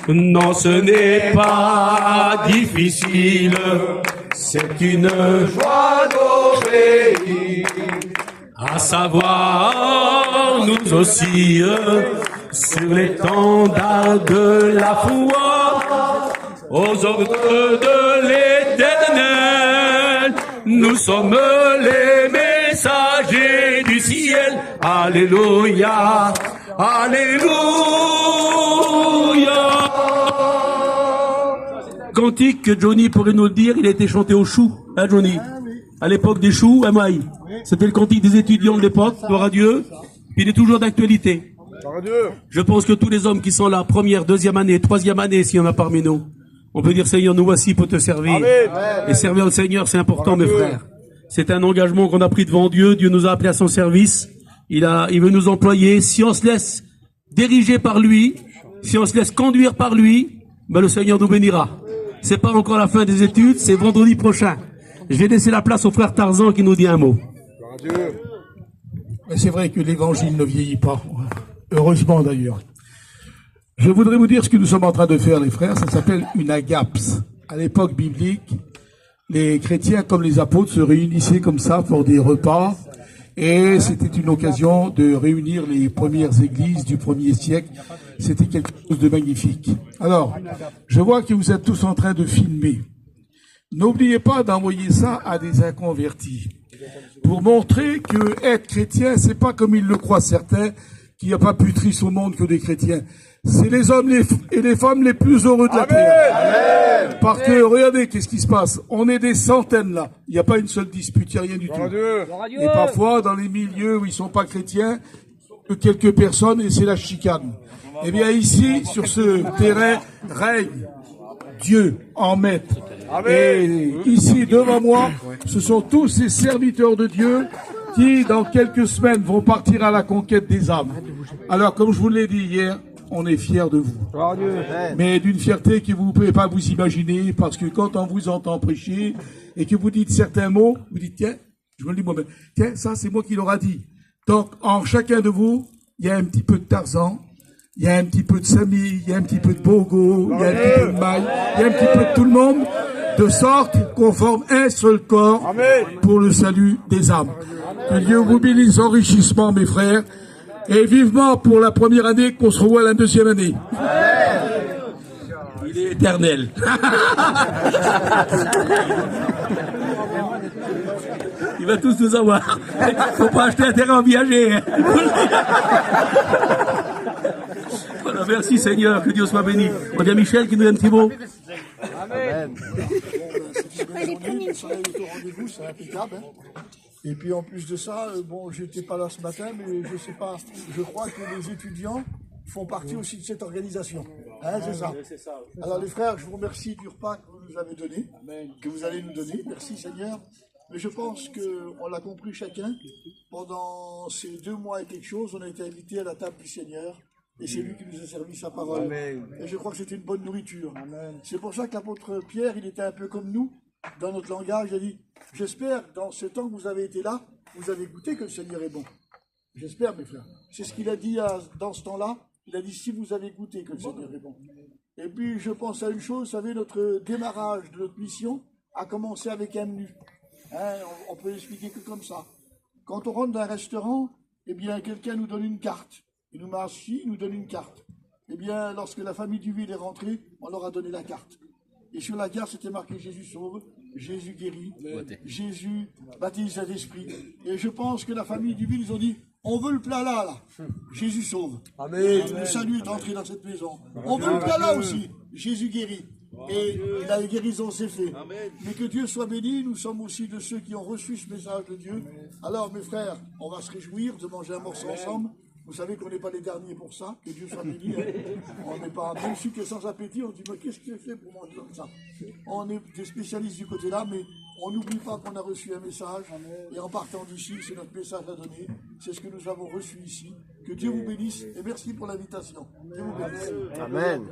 Non, ce n'est pas difficile, c'est une joie d'obéir. À savoir, nous aussi, sur l'étendard de la foi, aux ordres de l'Éternel, nous sommes les messagers du ciel. Alléluia, alléluia. Cantique que Johnny pourrait nous le dire, il a été chanté au chou, hein Johnny? À l'époque des choux, à Maï. C'était le cantique des étudiants de l'époque, gloire à Dieu. Puis il est toujours d'actualité. Je pense que tous les hommes qui sont là, première, deuxième année, troisième année, s'il y en a parmi nous, on peut dire Seigneur, nous voici pour te servir. Amen. Et servir le Seigneur, c'est important, mes frères. C'est un engagement qu'on a pris devant Dieu. Dieu nous a appelés à son service. Il veut nous employer. Si on se laisse diriger par lui, si on se laisse conduire par lui, ben le Seigneur nous bénira. C'est pas encore la fin des études, c'est vendredi prochain. Je vais laisser la place au frère Tarzan qui nous dit un mot. C'est vrai que l'évangile ne vieillit pas. Heureusement d'ailleurs. Je voudrais vous dire ce que nous sommes en train de faire, les frères. Ça s'appelle une agaps. À l'époque biblique, les chrétiens comme les apôtres se réunissaient comme ça pour des repas. Et c'était une occasion de réunir les premières églises du 1er siècle. C'était quelque chose de magnifique. Alors, je vois que vous êtes tous en train de filmer. N'oubliez pas d'envoyer ça à des inconvertis. Pour montrer que être chrétien, c'est pas comme ils le croient certains, qu'il n'y a pas plus triste au monde que des chrétiens. C'est les hommes et les femmes les plus heureux de la terre. Amen. Parce que, regardez, qu'est-ce qui se passe? On est des centaines là. Il n'y a pas une seule dispute, il n'y a rien du tout. Et parfois, dans les milieux où ils sont pas chrétiens, quelques personnes, et c'est la chicane. Eh bien, ici, sur ce terrain, règne Dieu en maître. Et ici, devant moi, ce sont tous ces serviteurs de Dieu qui, dans quelques semaines, vont partir à la conquête des âmes. Alors, comme je vous l'ai dit hier, on est fiers de vous. Mais d'une fierté que vous ne pouvez pas vous imaginer, parce que quand on vous entend prêcher et que vous dites certains mots, vous dites, tiens, je me le dis moi-même, tiens, ça c'est moi qui l'aura dit. Donc, en chacun de vous, il y a un petit peu de Tarzan, il y a un petit peu de Samy, il y a un petit peu de Bogo, il y a un petit peu de Maï, il y a un petit peu de tout le monde, de sorte qu'on forme un seul corps pour le salut des âmes. Que Dieu vous bénisse enrichissement, mes frères, et vivement pour la première année qu'on se revoit la deuxième année. Il est éternel. Il va tous nous avoir. Faut pas acheter un terrain en viager. Voilà, merci Seigneur, que Dieu soit béni. On dit à Michel qui nous donne un petit mot. Amen. Rendez-vous, c'est impeccable. Et puis en plus de ça, bon, j'étais pas là ce matin, mais je sais pas, je crois que les étudiants font partie aussi de cette organisation. Hein, c'est ça. Alors les frères, je vous remercie du repas que vous nous avez donné, que vous allez nous donner. Merci Seigneur. Mais je pense qu'on l'a compris chacun. Pendant ces 2 mois et quelque chose, on a été invités à la table du Seigneur. Et c'est lui qui nous a servi sa parole. Amen. Et je crois que c'était une bonne nourriture. C'est pour ça que l'apôtre Pierre, il était un peu comme nous. Dans notre langage, il a dit, j'espère que dans ce temps que vous avez été là, vous avez goûté que le Seigneur est bon. J'espère, mes frères. C'est ce qu'il a dit dans ce temps-là. Il a dit, si vous avez goûté que le Seigneur est bon. Et puis, je pense à une chose, vous savez, notre démarrage de notre mission a commencé avec un menu. Hein, on peut l'expliquer que comme ça. Quand on rentre dans un restaurant, eh bien, quelqu'un nous donne une carte. Il nous met assis, il nous donne une carte. Eh bien, lorsque la famille Duville est rentrée, on leur a donné la carte. Et sur la carte, c'était marqué Jésus sauve, Jésus guérit, Jésus baptise Saint-Esprit. Et je pense que la famille Duville, ils ont dit, on veut le plat là. Jésus sauve. Amen. Le salut est entré dans cette maison. On veut le plat là aussi. Jésus guérit. Et la guérison s'est faite. Mais que Dieu soit béni, nous sommes aussi de ceux qui ont reçu ce message de Dieu. Alors mes frères, on va se réjouir de manger un morceau ensemble. Vous savez qu'on n'est pas les derniers pour ça, que Dieu soit béni. On n'est pas, même si que sans appétit, on dit, mais qu'est-ce que tu fais pour manger comme ça? On est des spécialistes du côté-là, mais on n'oublie pas qu'on a reçu un message. Et en partant d'ici, c'est notre message à donner. C'est ce que nous avons reçu ici. Que Dieu vous bénisse et merci pour l'invitation. Dieu vous bénisse. Amen.